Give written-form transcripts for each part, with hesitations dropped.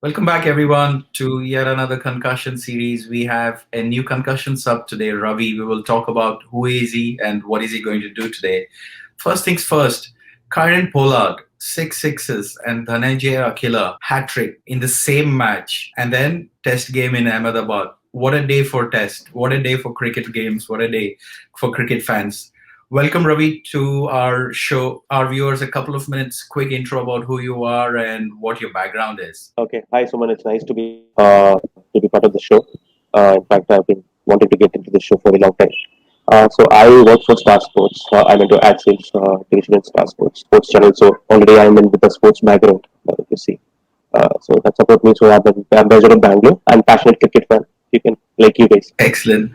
Welcome back, everyone, to yet another concussion series. We have a new concussion sub today, Ravee. We will talk about who is he and what is he going to do today. First things first, Kieron Pollard, six sixes, and Dananjaya Akila hat trick in the same match, and then test game in Ahmedabad. What a day for test! What a day for cricket games! What a day for cricket fans! Welcome, Ravi, to our show. Our viewers, a couple of minutes, quick intro about who you are and what your background is. Okay. Hi, Suman. It's nice to be part of the show. In fact, I've been wanting to get into the show for a long time. So I work for Star Sports. I'm into ad sales division in Star Sports channel. So already I'm in with a sports background. You see. So that's about me. So I'm based out of Bangalore. I'm passionate cricket fan. You can like you guys. Excellent.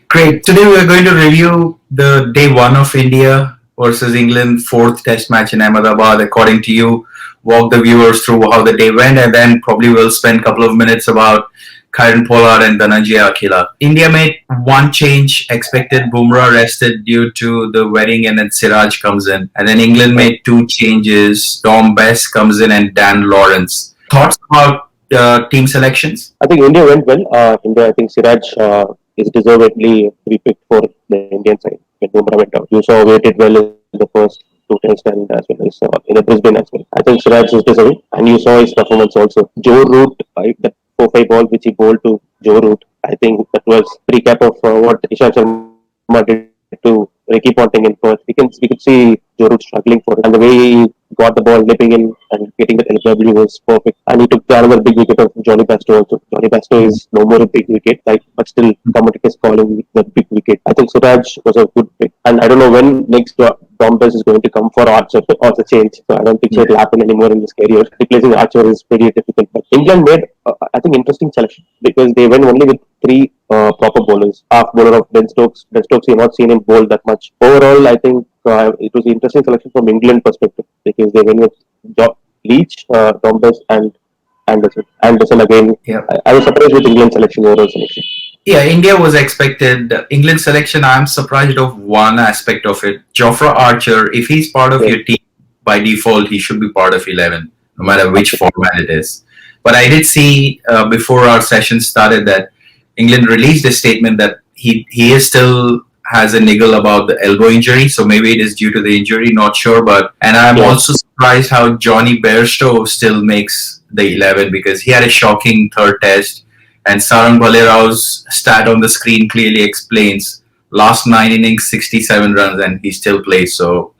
Great. Today we are going to review the day one of India versus England fourth test match in Ahmedabad. According to you, walk the viewers through how the day went, and then probably we'll spend a couple of minutes about Kieron Pollard and Dananjaya Akila. India made one change expected. Bumrah rested due to the wedding, and then Siraj comes in. And then England made two changes. Tom Best comes in and Dan Lawrence. Thoughts about team selections? I think India went well. I think Siraj is deservedly to be picked for the Indian side when Bumrah went out. You saw he did well in the first two tests and as well as in the Brisbane as well. I think Siraj is deserving, and you saw his performance also. Joe Root, that 4-5 ball which he bowled to Joe Root, I think that was recap of what Ishant Sharma did to Ricky Ponting in Perth. We could see Joe Root struggling for it, and the way he got the ball nipping in and getting the LW was perfect. And he took another big wicket of Johnny Bairstow also. Johnny Bairstow is no more a big wicket, but still commentators calling the big wicket. I think Siraj was a good pick, and I don't know when next Tom Best is going to come for Archer or the change. So I don't think so it'll happen anymore in his career. Replacing Archer is pretty difficult. But England made, I think, interesting selection because they went only with three proper bowlers. Half bowler of Ben Stokes. Ben Stokes, you have not seen him bowl that much. Overall, I think it was an interesting selection from England perspective because they went with Leach, Tom Best, and Anderson. Anderson again. Yeah. I was surprised with England selection, overall selection. Yeah, India was expected. England selection, I'm surprised of one aspect of it. Jofra Archer, if he's part of your team, by default, he should be part of 11, no matter which format it is. But I did see before our session started that England released a statement that he is still has a niggle about the elbow injury, so maybe it is due to the injury, not sure. And I'm also surprised how Johnny Bairstow still makes the 11 because he had a shocking third test. And Sarang Bhalerao's stat on the screen clearly explains last 9 innings, 67 runs, and he still plays. So,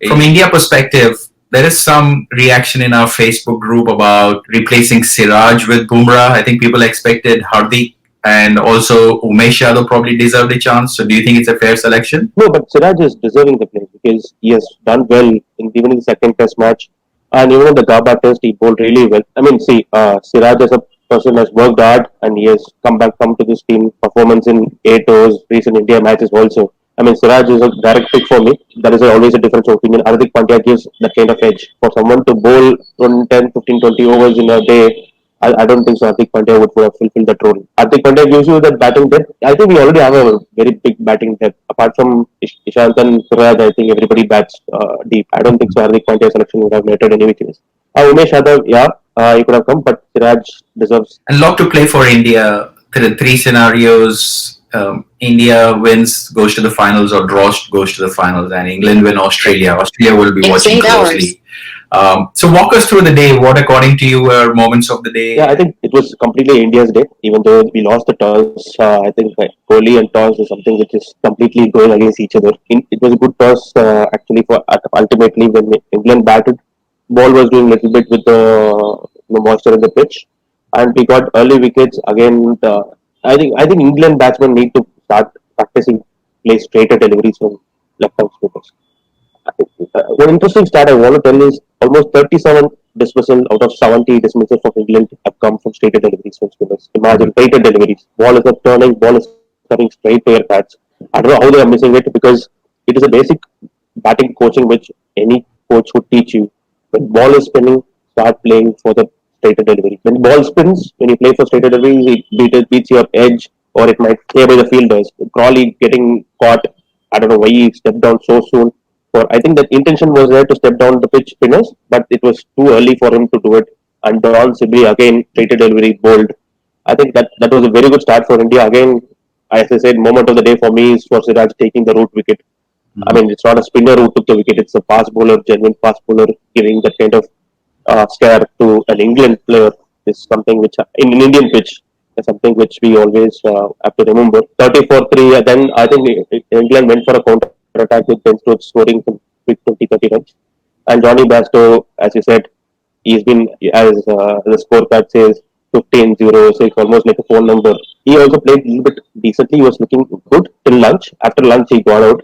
from India perspective, there is some reaction in our Facebook group about replacing Siraj with Bumrah. I think people expected Hardik and also Umesh Yadav probably deserved a chance. So, do you think it's a fair selection? No, but Siraj is deserving the place because he has done well even in the second test match. And even in the Gaba test, he bowled really well. I mean, see, Siraj as a person has worked hard and he has come to this team performance in 8 overs, recent India matches also. I mean, Siraj is a direct pick for me. There is always a different opinion. Hardik Pandya gives that kind of edge. For someone to bowl 10, 15, 20 overs in a day, I don't think so Hardik Pandya would have fulfilled that role. Hardik Pandya gives you that batting depth. I think we already have a very big batting depth. Apart from Ishant and Siraj, I think everybody bats deep. I don't think so Hardik Pandya selection would have mattered any weakness. Umesh Yadav, he could have come, but Siraj deserves. And lot to play for India. There are three scenarios. India wins, goes to the finals, or draws, goes to the finals, and England win Australia. Australia will be watching closely. So walk us through the day. What, according to you, were moments of the day? Yeah, I think it was completely India's day. Even though we lost the toss, I think Kohli and toss is something which is completely going against each other. It was a good toss actually for ultimately when England batted. Ball was doing a little bit with the moisture in the pitch, and we got early wickets again. I think England batsmen need to start practicing play straighter deliveries from left-hand spinners. One interesting stat I want to tell is almost 37 dismissal out of 70 dismissals from England have come from straighter deliveries from spinners. Imagine straighter deliveries. Ball is not turning, ball is coming straight to your bats. I don't know how they are missing it because it is a basic batting coaching which any coach would teach you. When ball is spinning, start playing for the straighter delivery. When ball spins, when you play for straighter delivery, it beats your edge or it might stay by the fielders. Crawley getting caught. I don't know why he stepped down so soon. I think the intention was there to step down the pitch spinners, but it was too early for him to do it. and Don Sibley again straight delivery bowled. I think that was a very good start for India. Again, as I said, moment of the day for me is for Siraj taking the root wicket. I Mhm. mean, it's not a spinner who took the wicket; it's a fast bowler, genuine fast bowler, giving that kind of scare to an England player is something which in an Indian pitch is something which we always have to remember. 34-3. Then I think England went for a counter attack with Ben Stokes scoring some quick 20-30 runs. And Johnny Bairstow, as you said, he's been, as the scorecard says, 15-0, almost like a phone number. He also played a little bit decently. He was looking good till lunch. After lunch, he got out.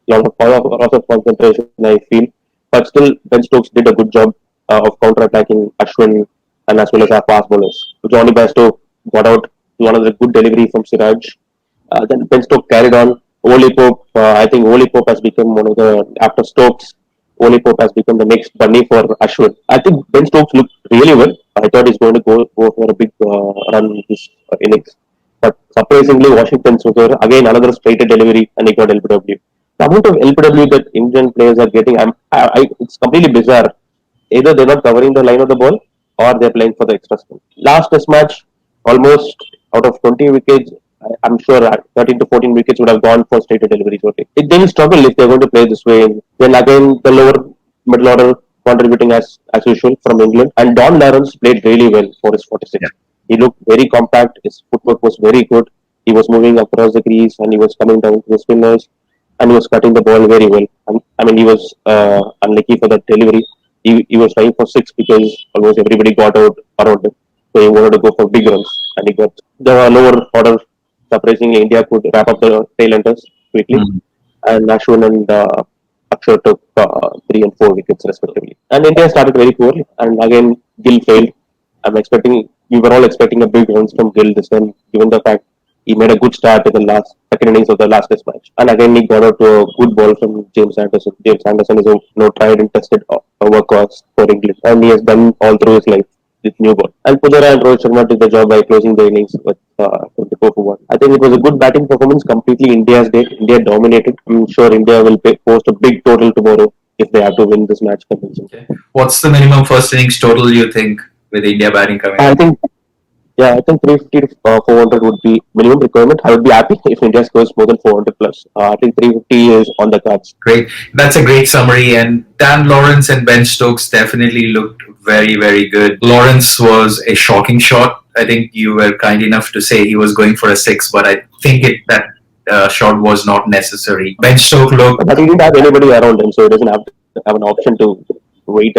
Lot of concentration, I feel. But still, Ben Stokes did a good job of counter-attacking Ashwin and as well as our fast bowlers. Johnny Bairstow got out. One of the good delivery from Siraj. Then Ben Stokes carried on. Oli Pope, I think Oli Pope has become one of the, after Stokes, Oli Pope has become the next bunny for Ashwin. I think Ben Stokes looked really well. I thought he's going to go for a big run this innings. But surprisingly, Washington Sugar, again another straighter delivery and he got LPW. The amount of LPW that Indian players are getting, it's completely bizarre. Either they're not covering the line of the ball or they're playing for the extra spin. Last test match, almost out of 20 wickets, I'm sure 13 to 14 wickets would have gone for straight deliveries. Okay. They will struggle if they're going to play this way. Then again, the lower middle order contributing as usual from England. And Don Lawrence played really well for his 46. Yeah. He looked very compact. His footwork was very good. He was moving across the crease and he was coming down to the spinners and he was cutting the ball very well. And, I mean, he was unlucky for that delivery. He was trying for six because almost everybody got out around him. So he wanted to go for big runs and he got the lower order. Surprisingly, India could wrap up the tail enders quickly. Mhm. And Ashwin and Axar took 3 and 4 wickets respectively. And India started very poorly. And again, Gill failed. We were all expecting a big runs from Gill this time, given the fact he made a good start in the last second innings of the last test match. And again, he got out to a good ball from James Anderson. James Anderson is a tried and tested workhorse for England, and he has done all through his life with new ball. And Pujara and Rohit Sharma did the job by closing the innings with 24 for 1. I think it was a good batting performance, completely India's day. India dominated. I'm sure India will post a big total tomorrow if they have to win this match convincingly. Okay. What's the minimum first innings total you think with India batting coming I up? think I think 350 to 400 would be minimum requirement. I would be happy if India scores more than 400 plus. I think 350 is on the cards. Great. That's a great summary. And Dan Lawrence and Ben Stokes definitely looked very, very good. Lawrence was a shocking shot. I think you were kind enough to say he was going for a six, but I think that shot was not necessary. Ben Stokes looked, But he didn't have anybody around him, so he doesn't have to have an option to wait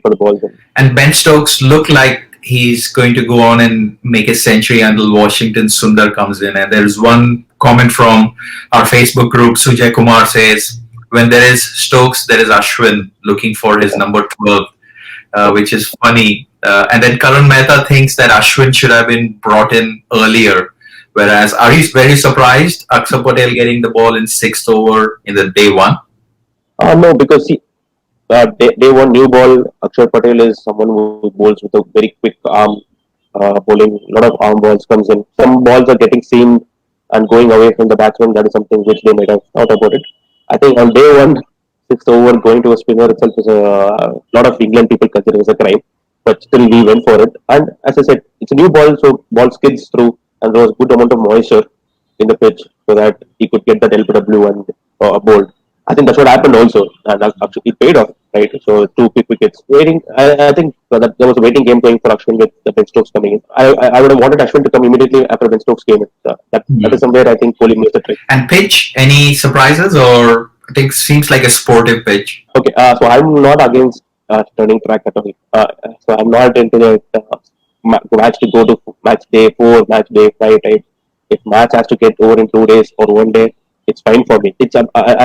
for the ball. and Ben Stokes looked like he's going to go on and make a century until Washington Sundar comes in. And there's one comment from our Facebook group. Sujay Kumar says, when there is Stokes, there is Ashwin looking for his number 12, which is funny. And then Karan Mehta thinks that Ashwin should have been brought in earlier. Whereas, are you very surprised Akshar Patel getting the ball in sixth over in the day one? No, because see, day one new ball. Akshar Patel is someone who bowls with a very quick arm bowling. A lot of arm balls comes in. Some balls are getting seamed and going away from the batsman. That is something which they might have thought about it. I think on day one, sixth over, going to a spinner itself is a lot of England people consider as a crime. But still, we went for it. And as I said, it's a new ball, so ball skids through, and there was good amount of moisture in the pitch so that he could get that LPW and bowled. I think that's what happened also, and actually it paid off, right? So 2 quick wickets. I think that there was a waiting game going for Ashwin with the Ben Stokes coming in. I would have wanted Ashwin to come immediately after Ben Stokes came in. That is somewhere I think Kohli missed the trick. And pitch, any surprises, or I think seems like a sportive pitch? Okay, so I'm not against turning track at all. So I'm not into the match to go to match day 4, match day 5 type. If match has to get over in 2 days or 1 day, it's fine for me. It's as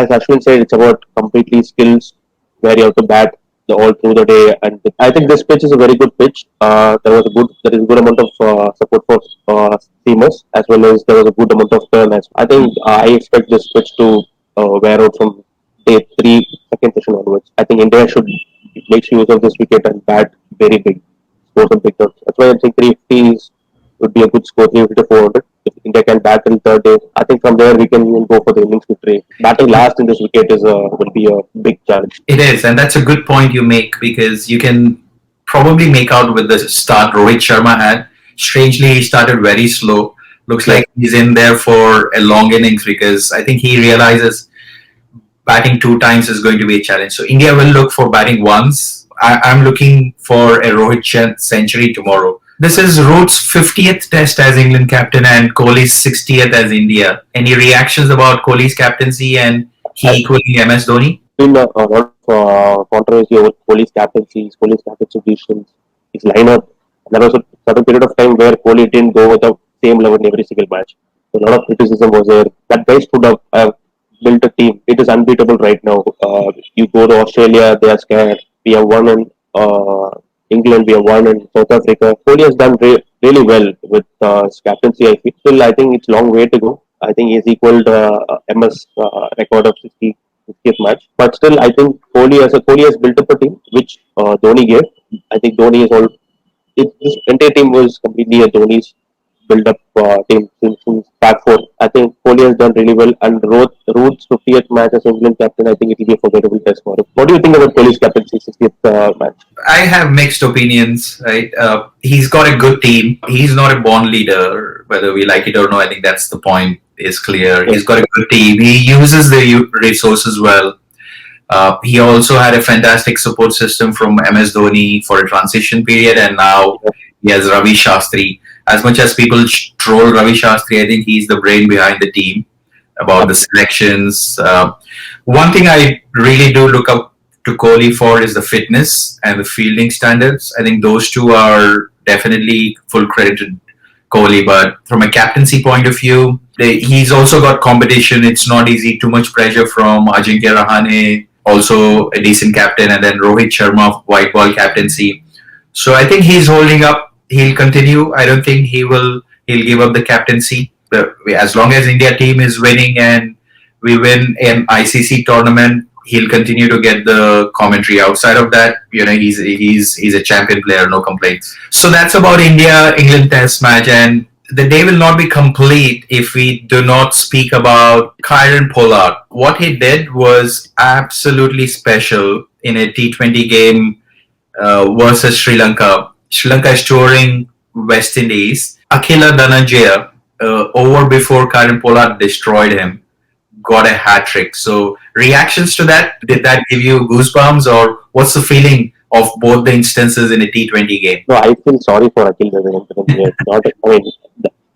Ashwin said, it's about completely skills where you have to bat all through the day. And I think this pitch is a very good pitch. There is a good amount of support for seamers as well as there was a good amount of turn. I think I expect this pitch to wear out from day 3, second session onwards. I think India should make use of this wicket and bat very big, score some big runs. That's why I think 350 would be a good score, 350 to 400. If India can bat till third day, I think from there we can even go for the innings victory. Batting last in this wicket will be a big challenge. It is, and that's a good point you make because you can probably make out with the start Rohit Sharma had. Strangely, he started very slow. Looks Yeah. like he's in there for a long innings because I think he realizes batting two times is going to be a challenge. So India will look for batting once. I'm looking for a Rohit century tomorrow. This is Root's 50th test as England captain and Kohli's 60th as India. Any reactions about Kohli's captaincy and he I equaling MS Dhoni? been a lot of controversy over Kohli's captaincies, Kohli's captaincy decisions, his lineup. There was a certain period of time where Kohli didn't go with the same level in every single match. So a lot of criticism was there. That guy stood up, built a team. It is unbeatable right now. You go to Australia, they are scared. We have won in England, we have won in South Africa. Kohli has done really well with his captaincy. I feel. Still, I think it's a long way to go. I think he's equaled MS record of 60th match. But still, I think Kohli has built up a team which Dhoni gave. I think Dhoni is all. This entire team was completely a Dhoni's build-up team since back four. I think Kohli has done really well, and Root's 50th match as England captain. I think it will be a forgettable test for him. What do you think about Kohli's captaincy 60th match? I have mixed opinions, right? He's got a good team. He's not a born leader, whether we like it or not. I think that's the point. Is clear. Yeah. He's got a good team. He uses the resources well. He also had a fantastic support system from MS Dhoni for a transition period, and now he has Ravi Shastri. As much as people troll Ravi Shastri, I think he's the brain behind the team about the selections. One thing I really do look up to Kohli for is the fitness and the fielding standards. I think those two are definitely full credit to Kohli, but from a captaincy point of view, he's also got competition. It's not easy. Too much pressure from Ajinkya Rahane, also a decent captain, and then Rohit Sharma, white ball captaincy. So I think he's holding up. He'll continue. I don't think he'll give up the captaincy. As long as India team is winning and we win an ICC tournament, he'll continue to get the commentary. Outside of that, he's a champion player, no complaints. So that's about India England Test match, and the day will not be complete if we do not speak about Kieron Pollard. What he did was absolutely special in a T20 game versus Sri Lanka. Sri Lanka is touring West Indies. Akila Dananjaya, over before Kieron Pollard destroyed him, got a hat trick. So reactions to that, did that give you goosebumps, or what's the feeling of both the instances in a T20 game? No, I feel sorry for Akil Dananjaya. Not, I mean,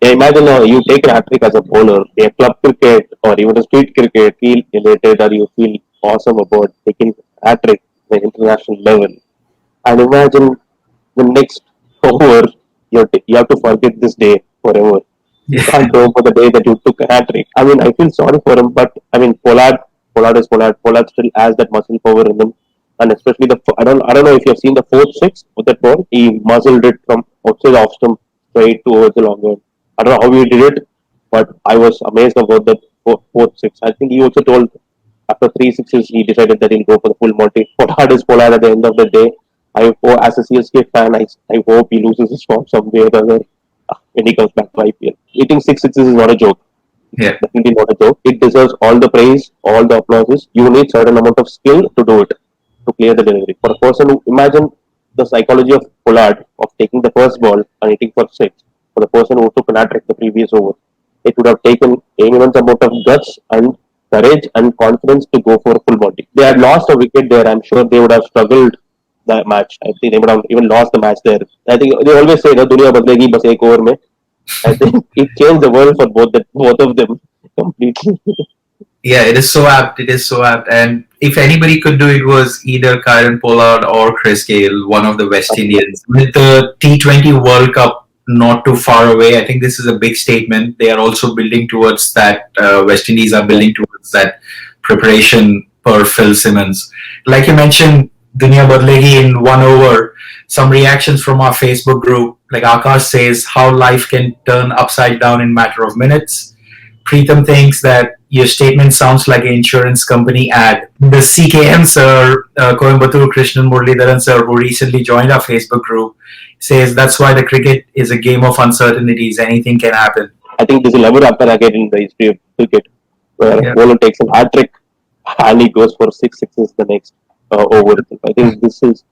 imagine you take a hat trick as a bowler, a club cricket or even a street cricket, feel elated or you feel awesome about taking a hat trick at the international level. And imagine the next over, you have to forget this day forever. You Yeah. can't go for the day that you took a hat trick. I mean, I feel sorry for him, but I mean, Pollard is Pollard. Pollard still has that muscle power in him, and especially I don't know if you have seen the fourth six with that ball. He muzzled it from outside the off stump straight towards the long one. I don't know how he did it, but I was amazed about that fourth six. I think he also told after three sixes he decided that he'll go for the full Monty. Pollard is Pollard at the end of the day. As a CSK fan, I hope he loses his form somewhere or other when he comes back to IPL. Hitting six sixes is not a joke. Yeah. Definitely not a joke. It deserves all the praise, all the applauses. You need certain amount of skill to do it, to clear the delivery. For a person who imagine the psychology of Pollard of taking the first ball and hitting for six. For the person who took an hat trick the previous over, it would have taken immense amount of guts and courage and confidence to go for a full body. They had lost a wicket there. I'm sure they would have struggled the match. I think they would have even lost the match there. I think they always say, "No, दुनिया बदलेगी बस एक over में." I think it changed the world for both of them completely. Yeah, it is so apt. It is so apt. And if anybody could do it, was either Kieron Pollard or Chris Gale, one of the West Indians. With the T20 World Cup not too far away, I think this is a big statement. They are also building towards that. West Indies are building towards that preparation per Phil Simmons. Like you mentioned, Dunia Badlegi in 1 over. Some reactions from our Facebook group, like Akash says, how life can turn upside down in matter of minutes. Preetham thinks that your statement sounds like an insurance company ad. The CKM sir, Coimbatore Krishnan Muralidharan sir, who recently joined our Facebook group, says that's why the cricket is a game of uncertainties. Anything can happen. I think this will never happen again in the history of cricket, where a bowler takes a hat trick and he goes for six sixes the next over. I think this is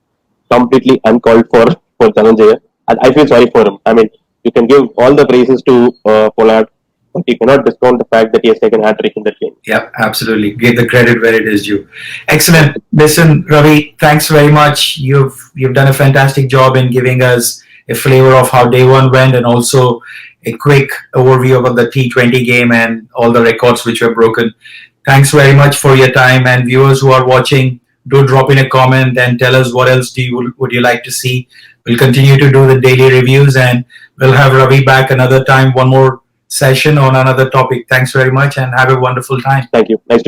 completely uncalled for Dhananjaya. And I feel sorry for him. I mean, you can give all the praises to Pollard, but you cannot discount the fact that he has taken a hat trick in that game. Yep, absolutely. Give the credit where it is due. Excellent. Listen, Ravee, thanks very much. You've done a fantastic job in giving us a flavor of how day one went, and also a quick overview of the T20 game and all the records which were broken. Thanks very much for your time, and viewers who are watching, do drop in a comment and tell us what else would you like to see. We'll continue to do the daily reviews, and we'll have Ravee back another time, one more session on another topic. Thanks very much and have a wonderful time. Thank you. Nice to